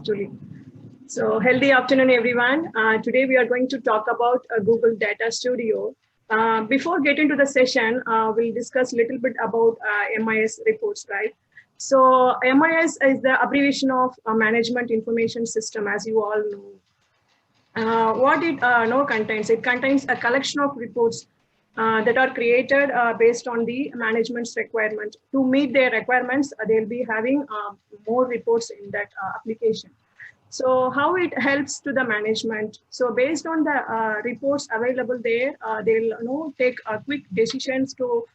Julie. So healthy afternoon, everyone. Today we are going to talk about Google Data Studio. Before getting to the session, we'll discuss a little bit about MIS reports, right? So MIS is the abbreviation of Management Information System, as you all know. What it contains? It contains a collection of reports that are created based on the management's requirement. To meet their requirements, they'll be having more reports in that application. So how it helps to the management? So based on the reports available there, they'll take quick decisions to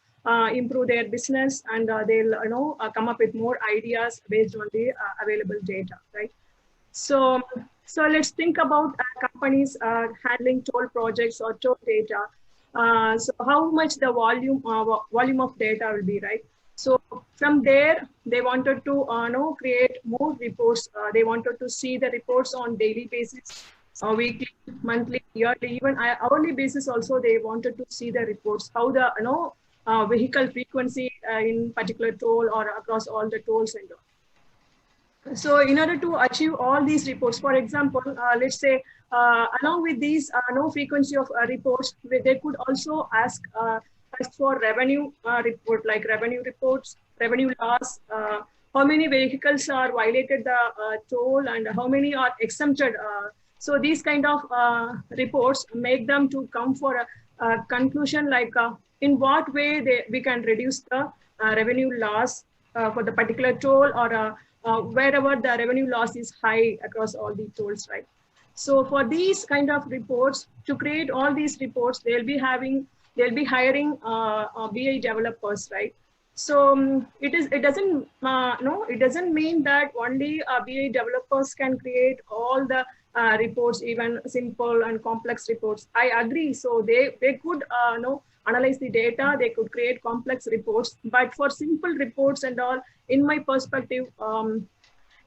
improve their business, and they'll come up with more ideas based on the available data, right? So, so let's think about companies handling toll projects or toll data. So how much the volume of data will be, right? So from there, they wanted to create more reports. They wanted to see the reports on daily basis, weekly, monthly, yearly, even hourly basis. Also, they wanted to see the reports, how the vehicle frequency in particular toll or across all the tolls and all. So in order to achieve all these reports, for example, let's say along with these no frequency of reports, they could also ask for revenue report, like revenue reports, revenue loss, how many vehicles are violated the toll and how many are exempted. So these kind of reports make them to come for a conclusion, like in what way we can reduce the revenue loss for the particular toll, or wherever the revenue loss is high across all the tolls, right? So for these kind of reports, to create all these reports, they'll be hiring BI developers, right? So it doesn't mean that only BI developers can create all the reports, even simple and complex reports. I agree. So they could analyze the data, they could create complex reports, but for simple reports and all, in my perspective,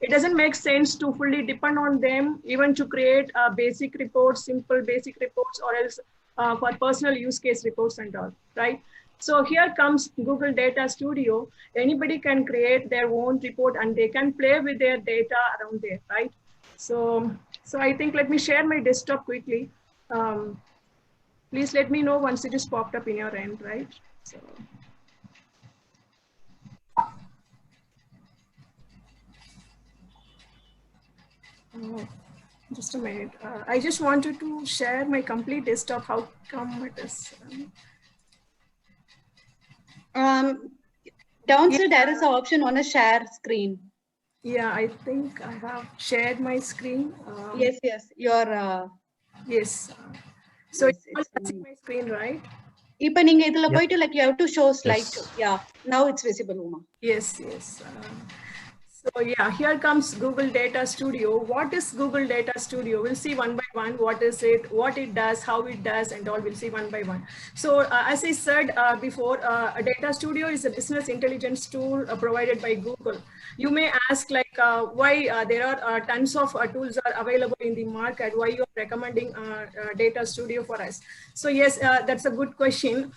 it doesn't make sense to fully depend on them, even to create basic reports, simple basic reports, or else for personal use case reports and all, right? So here comes Google Data Studio. Anybody can create their own report and they can play with their data around there, right? So I think, let me share my desktop quickly. Please let me know once it is popped up in your end, right? So. Just a minute. I just wanted to share my complete desktop. How come it is? Downstairs, there is an option on a share screen. Yeah, I think I have shared my screen. Yes, your. Yes. So yes, it's touching my screen, right? Ipa ninga idhula poitu, like you have to show slide. Yes. Yeah, now it's visible, Uma. Yes. So yeah, here comes Google Data Studio. What is Google Data Studio? We'll see one by one. What is it, what it does, how it does, and all. We'll see one by one. So as I said before, a Data Studio is a business intelligence tool provided by Google. You may ask, like, why there are tons of tools are available in the market. Why you are recommending Data Studio for us? So yes, that's a good question.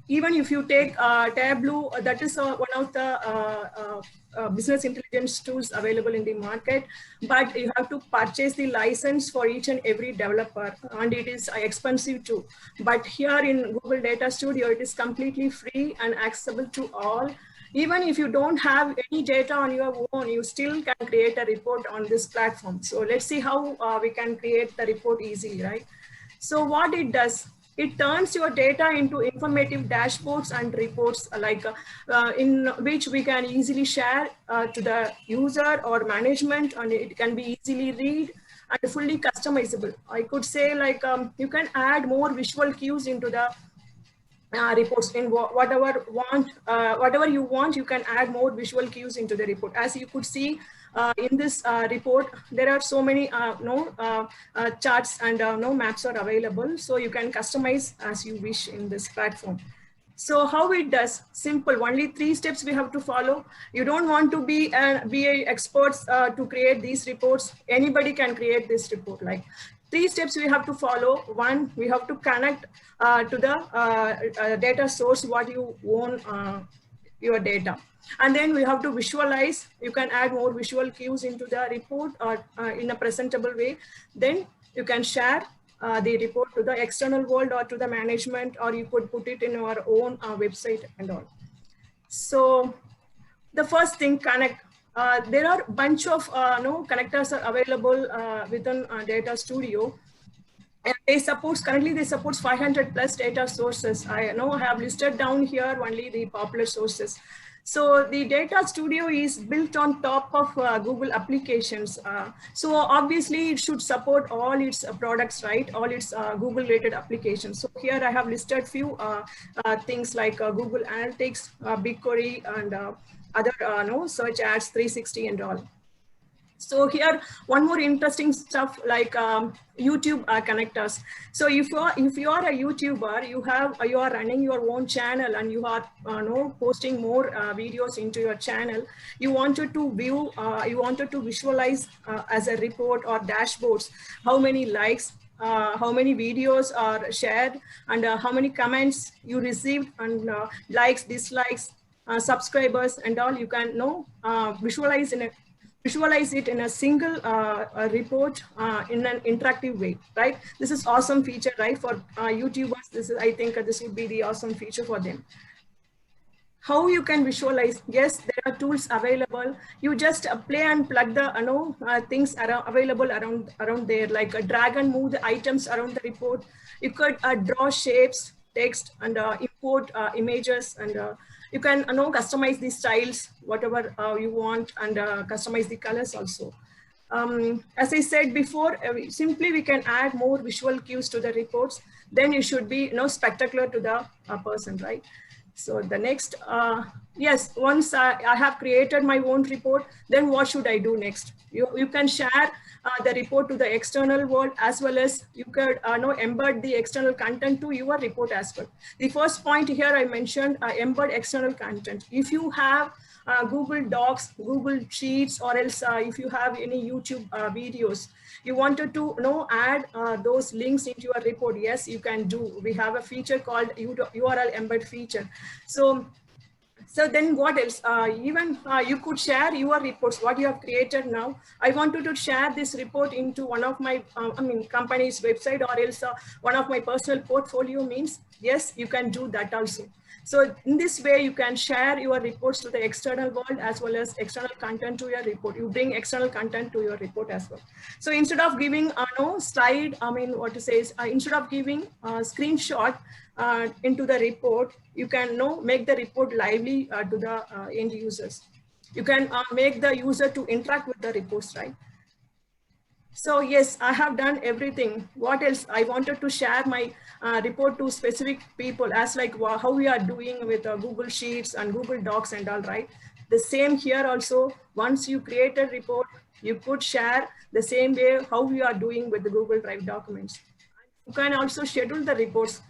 Even if you take Tableau, that is one of the business intelligence tools available in the market, but you have to purchase the license for each and every developer, and it is expensive too. But here in Google Data Studio, it is completely free and accessible to all. Even if you don't have any data on your own, you still can create a report on this platform. So let's see how we can create the report easily, right? So what it does, it turns your data into informative dashboards and reports, like in which we can easily share to the user or management, and it can be easily read and fully customizable. I could say, like, you can add more visual cues into the reports. In whatever you want, you can add more visual cues into the report. As you could see in this report, there are so many charts and maps are available, so you can customize as you wish in this platform. So how it does? Simple, only 3 steps we have to follow. You don't want to be experts to create these reports. Anybody can create this report. Like, 3 steps we have to follow. 1, we have to connect to the data source what you own your data. And then we have to visualize. You can add more visual cues into the report or in a presentable way. Then you can share the report to the external world or to the management, or you could put it in your own website and all. So the first thing, connect. There are a bunch of connectors are available within Data Studio. And currently they support 500 plus data sources. I know I have listed down here only the popular sources. So the Data Studio is built on top of Google applications. So obviously it should support all its products, right? All its Google related applications. So here I have listed few things like Google Analytics, BigQuery, and other search ads 360 and all. So here, one more interesting stuff like YouTube connectors. So if you are a YouTuber, you are running your own channel and you are posting more videos into your channel. You wanted to view, you wanted to visualize as a report or dashboards how many likes, how many videos are shared, and how many comments you received, and likes, dislikes, subscribers, and all. You can visualize it in a single report in an interactive way, right? This is awesome feature, right? For YouTubers, I think this would be the awesome feature for them. How you can visualize? Yes, there are tools available. You just play and plug the things available around there, like drag and move the items around the report. You could draw shapes, text, and import images, and you can customize the styles, whatever you want, and customize the colors also. As I said before, simply we can add more visual cues to the reports. Then it should be spectacular to the person, right? So the next, yes, once I have created my own report, then what should I do next? You can share the report to the external world, as well as you could embed the external content to your report as well. The first point here I mentioned, embed external content. If you have Google Docs, Google Sheets, or else if you have any YouTube videos, you wanted to add those links into your report, yes, you can do. We have a feature called URL embed feature. So then what else? Even you could share your reports, what you have created now. I wanted to share this report into one of my, company's website, or else one of my personal portfolio means, yes, you can do that also. So in this way, you can share your reports to the external world as well as external content to your report. You bring external content to your report as well. So instead of giving slide, instead of giving a screenshot into the report, you can make the report lively to the end users. You can make the user to interact with the reports, right? So yes, I have done everything. What else? I wanted to share my report to specific people, as like how we are doing with Google Sheets and Google Docs and all, right? The same here also. Once you create a report, you could share the same way how we are doing with the Google Drive documents. You can also schedule the reports.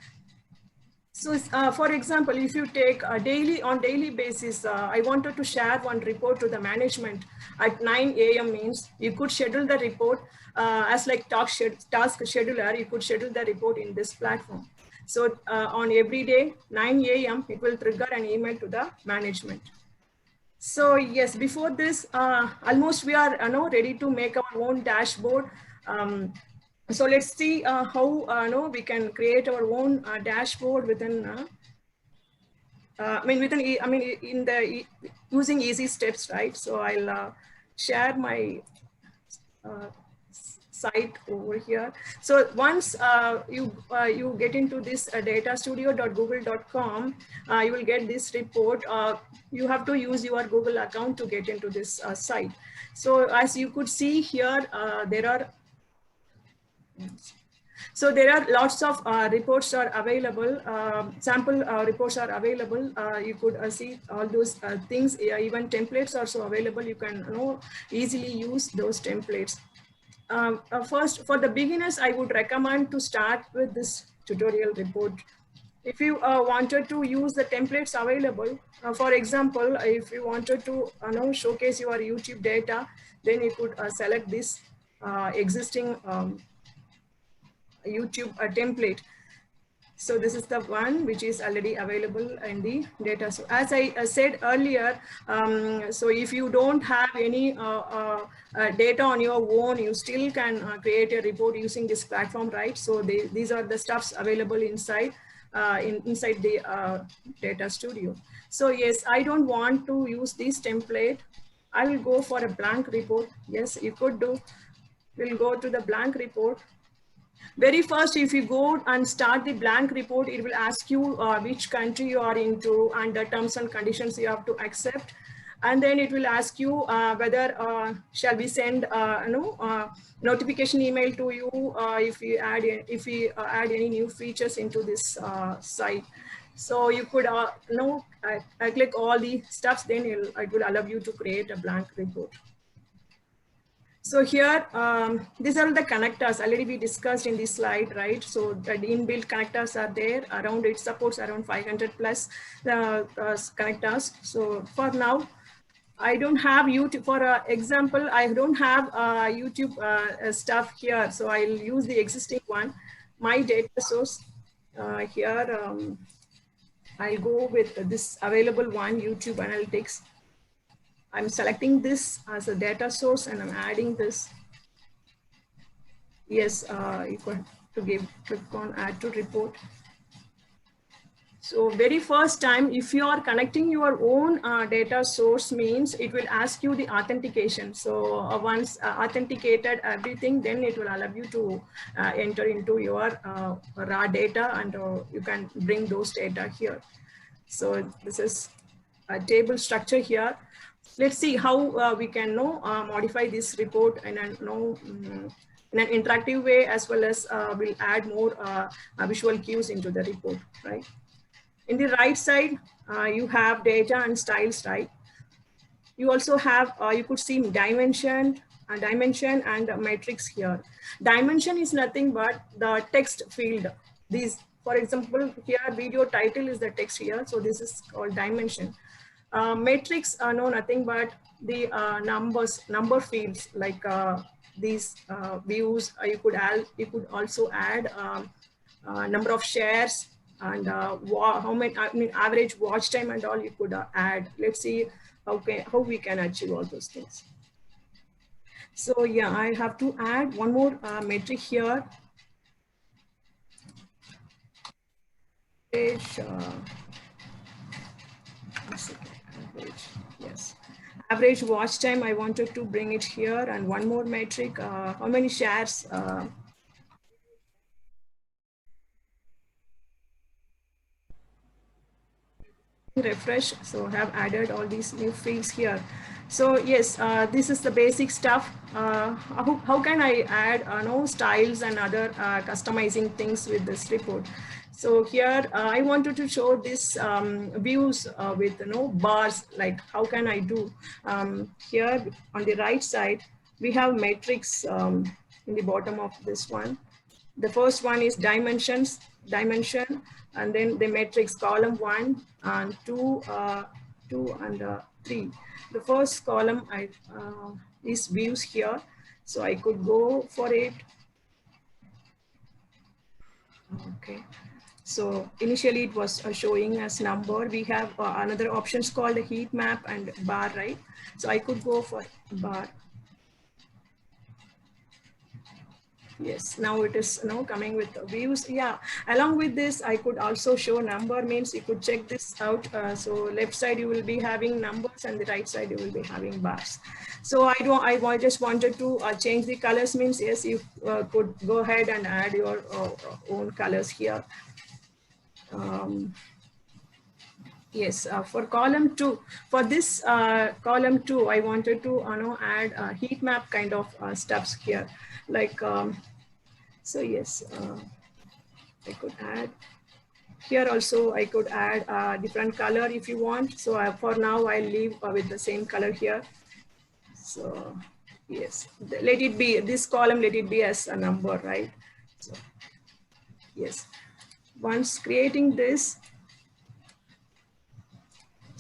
So for example, if you take on daily basis, I wanted to share one report to the management at 9 a.m. means you could schedule the report as like task scheduler. You could schedule the report in this platform. So on every day, 9 a.m., it will trigger an email to the management. So yes, before this, almost we are ready to make our own dashboard. So let's see how we can create our own dashboard within. Using easy steps, right? So I'll share my site over here. So once you get into this datastudio.google.com, you will get this report. You have to use your Google account to get into this site. So as you could see here, there are lots of reports are available. Sample reports are available. You could see all those things. Even templates are also available. You can easily use those templates. First, for the beginners, I would recommend to start with this tutorial report. If you wanted to use the templates available, for example, if you wanted to showcase your YouTube data, then you could select this existing YouTube template. So this is the one which is already available in the data. So as I said earlier, so if you don't have any data on your own, you still can create a report using this platform, right? So these are the stuffs available inside inside the data studio. So yes, I don't want to use this template. I will go for a blank report. Yes, you could do. We'll go to the blank report. Very first, if you go and start the blank report, it will ask you which country you are into and the terms and conditions you have to accept. And then it will ask you whether shall we send notification email to you if we add any new features into this site. So you could click all the stuffs, then it will allow you to create a blank report. So here, these are the connectors already we discussed in this slide, right? So the inbuilt connectors are there. Around it supports around 500 plus connectors. So for now, I don't have YouTube. For example, I don't have YouTube stuff here. So I'll use the existing one. My data source here, I'll go with this available one, YouTube Analytics. I'm selecting this as a data source and I'm adding this. Yes, you got to click on add to report. So very first time, if you are connecting your own data source, means it will ask you the authentication. So once authenticated everything, then it will allow you to enter into your raw data and you can bring those data here. So this is a table structure here. Let's see how we can modify this report in an interactive way, as well as we'll add more visual cues into the report, right? In the right side, you have data and styles, right? You also have, you could see dimension and matrix here. Dimension is nothing but the text field. These, for example, here video title is the text here. So this is called dimension. Matrix are nothing but the number fields, like these views. You could also add number of shares and how many, average watch time and all you could add. Let's see how we can achieve all those things. So yeah, I have to add one more metric here. Average, yes. Average watch time, I wanted to bring it here, and one more metric, how many shares. Refresh, so I have added all these new fields here. So yes, this is the basic stuff. How can I add styles and other customizing things with this report? So here I wanted to show this views with bars, like how can I do here on the right side we have matrix in the bottom of this one. The first one is dimension, and then the matrix column 1 and 2 and 3. The first column is views here, so I could go for it. Okay, so initially it was showing as number. We have another options called a heat map and bar, right? So I could go for bar. Yes, now it is coming with views. Yeah, along with this, I could also show number, means you could check this out. So left side you will be having numbers and the right side you will be having bars. So I just wanted to change the colors, means yes, you could go ahead and add your own colors here. Yes, for column 2, for this column 2, I wanted to add heat map kind of stuffs here, like so yes, I could add here also. I could add a different color if you want. So for now I'll leave with the same color here. So yes, let it be this column, let it be as a number, right? So yes, once creating this,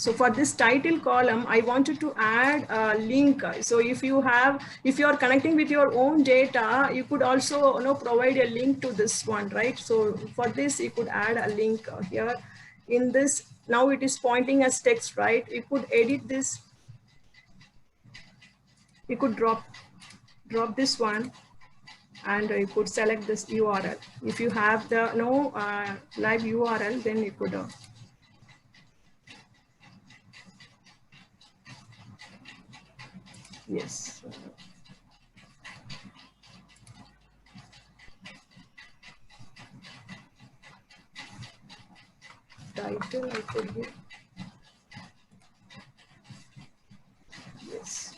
So for this title column, I wanted to add a link. So if you are connecting with your own data, you could also provide a link to this one, right? So for this, you could add a link here in this. Now it is pointing as text, right? You could edit this. You could drop this one, and you could select this URL. If you have the live URL, then you could yes. Title I could give. Yes.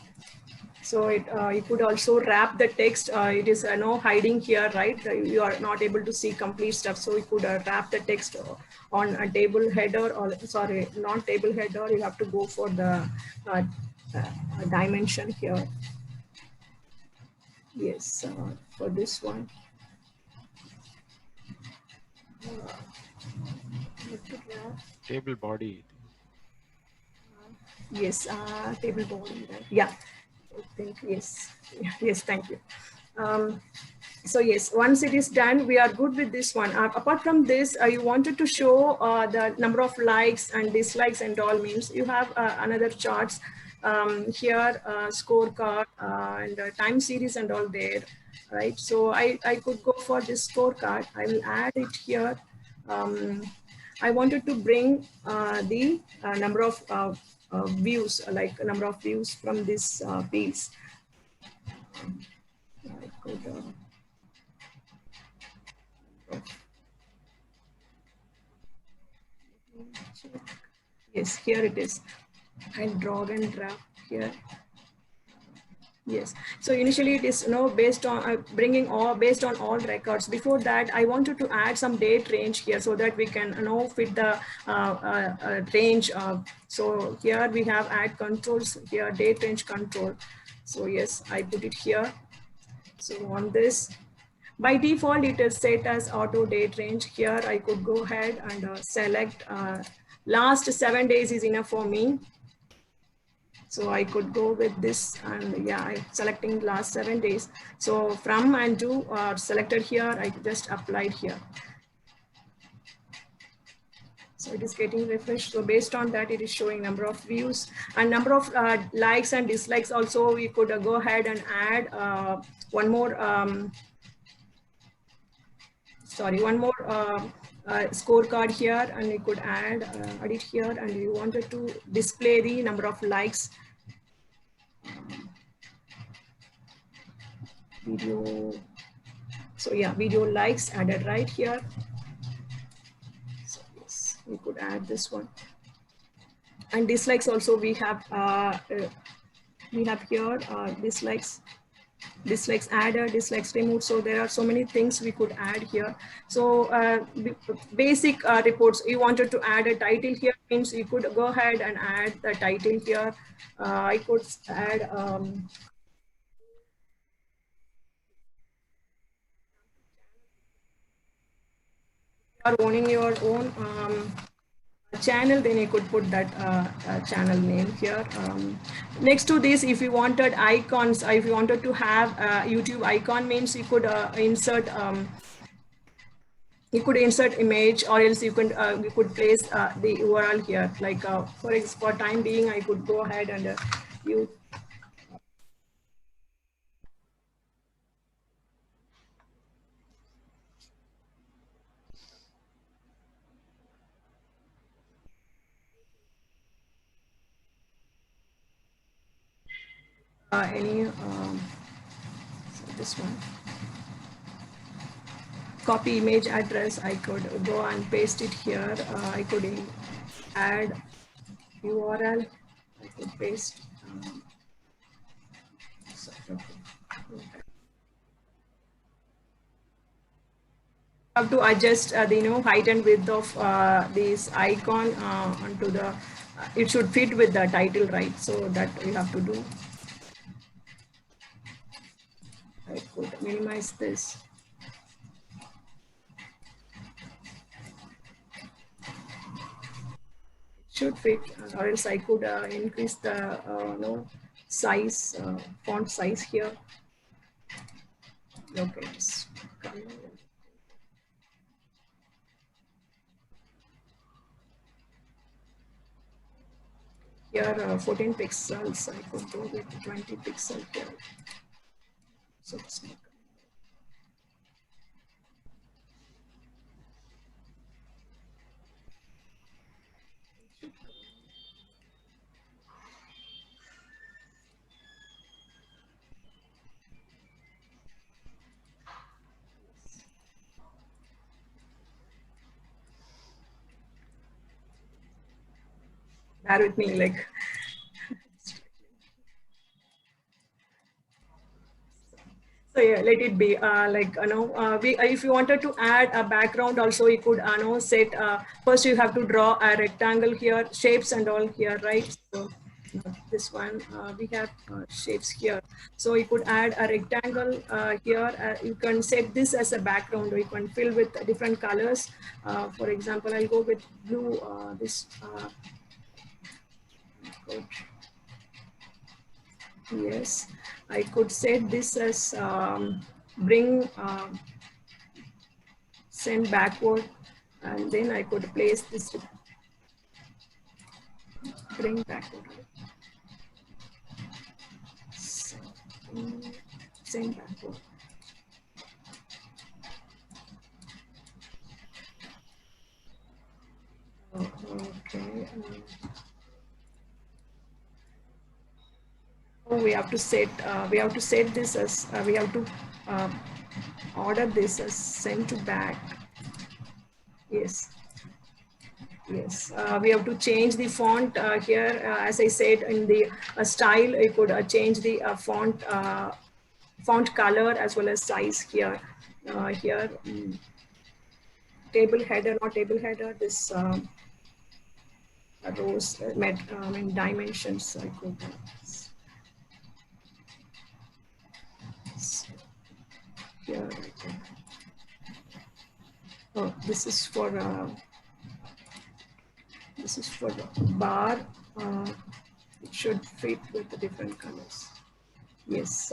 So you could also wrap the text. It is hiding here, right? You are not able to see complete stuff. So you could wrap the text on a table header, or sorry, not table header. You have to go for the dimension here. Yes, for this one. Table body. Yes, table body, right? Yeah, I think yes. Yes, thank you. So yes, once it is done, we are good with this one. Apart from this, you wanted to show the number of likes and dislikes and all, means you have another charts here, scorecard and time series and all there, right? So I could go for this scorecard. I will add it here. I wanted to bring the number of views, like number of views from this piece. I could, yes, here it is. I'll drag and drop here. Yes. So initially it is based on bringing all based on all records. Before that, I wanted to add some date range here so that we can fit the range. So here we have add controls here, date range control. So yes, I put it here. So on this, by default, it is set as auto date range. Here I could go ahead and select last 7 days is enough for me. So I could go with this, and yeah, I'm selecting last 7 days. So from and to are selected here. I just applied here. So it is getting refreshed. So based on that, it is showing number of views and number of likes and dislikes. Also, we could go ahead and add one more scorecard here, and we could add it here, and we wanted to display the number of likes. Video. So yeah, video likes added right here. So yes, we could add this one. And dislikes also we have here dislikes added, dislikes removed. So there are so many things we could add here. So basic reports, you wanted to add a title here, means you could go ahead and add the title here. I could add are owning your own channel, then you could put that channel name here. Next to this, if you wanted icons, if you wanted to have YouTube icon, means you could insert image, or else you could place the URL here. Like for time being, I could go ahead and you. So this one, copy image address, I could go and paste it here. I could add URL, I could paste. Have to adjust the height and width of this icon onto the. It should fit with the title, right? So that we have to do. I could minimize this. should fit, or else I could increase the size, font size here. Okay. Here 14 pixels, I could go with 20 pixel here. So it's not. Bear with me, like. So yeah, let it be. If you wanted to add a background, also you could set. First, you have to draw a rectangle here, shapes and all here, right? So this one we have shapes here. So you could add a rectangle here. You can set this as a background, or you can fill with different colors. For example, I'll go with blue. Yes, I could set this as bring send backward, and then I could place this bring backward. Send backward. Okay. We have to set this as we have to order this as send to back. Yes, we have to change the font here. As I said, in the style, you could change the font color as well as size here. Table header, not table header, this rows, dimensions, I could here. Oh, this is for the bar. It should fit with the different colors. Yes,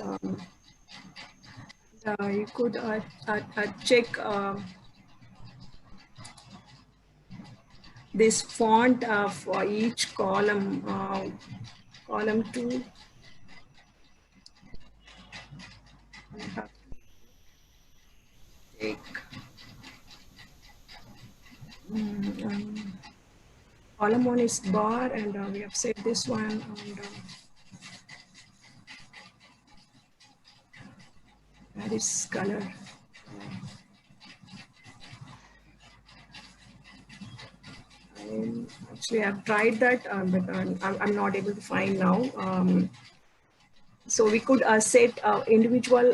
you could check this font for each column. Column 2. I have to take column 1 is bar, and we have set this one, and that is color. Actually, I've tried that, but I'm not able to find now. So we could set individual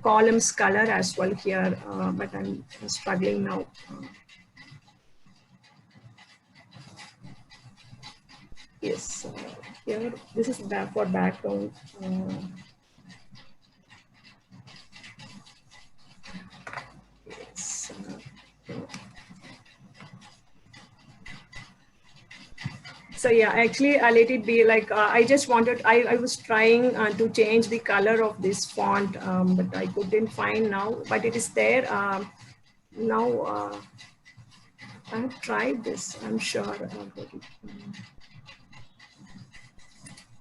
columns color as well here, but I'm struggling now. Yes, here this is for background. Yes. So yeah, actually, let it be like I just wanted. I was trying to change the color of this font, but I couldn't find now. But it is there now. I have tried this. I'm sure.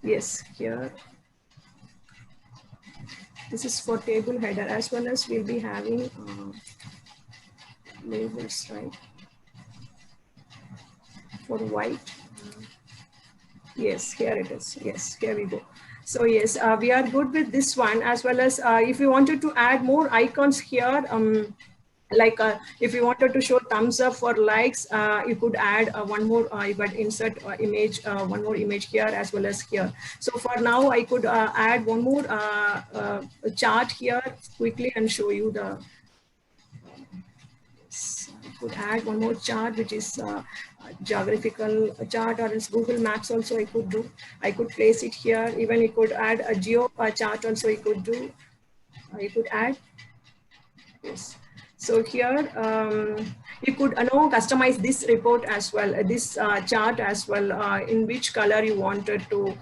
Yes, here. This is for table header, as well as we'll be having labels, right? For white. Yes, here it is. Yes, here we go. So yes, we are good with this one, as well as if you wanted to add more icons here, like if you wanted to show thumbs up for likes, you could add one more, but insert image, one more image here as well as here. So for now, I could add one more chart here quickly and show you the. I could add one more chart, which is geographical chart, or else Google Maps also I could do. I could place it here. Even you could add a geo chart also you could do. You could add. Yes. So here you could customize this report as well, this chart as well, in which color you wanted to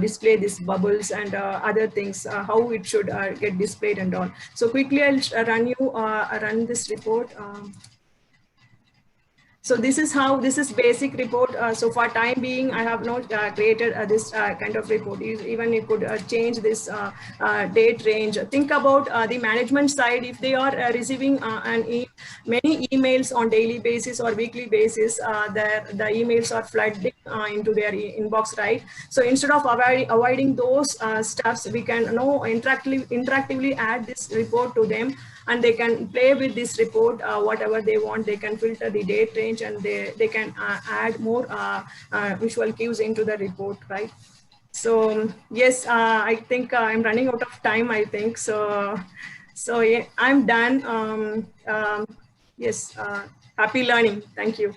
display these bubbles and other things, how it should get displayed and all. So quickly I'll run this report. So this is how, this is basic report. So for time being, I have not created this kind of report. Even you could change this date range. Think about the management side. If they are receiving many emails on daily basis or weekly basis, the emails are flooding into their inbox, right? So instead of avoiding those stuffs, we can interactively add this report to them, and they can play with this report whatever they want. They can filter the date range, and they can add more visual cues into the report, right? So yes, I think I'm running out of time, I think. So yeah, I'm done. Yes, happy learning. Thank you.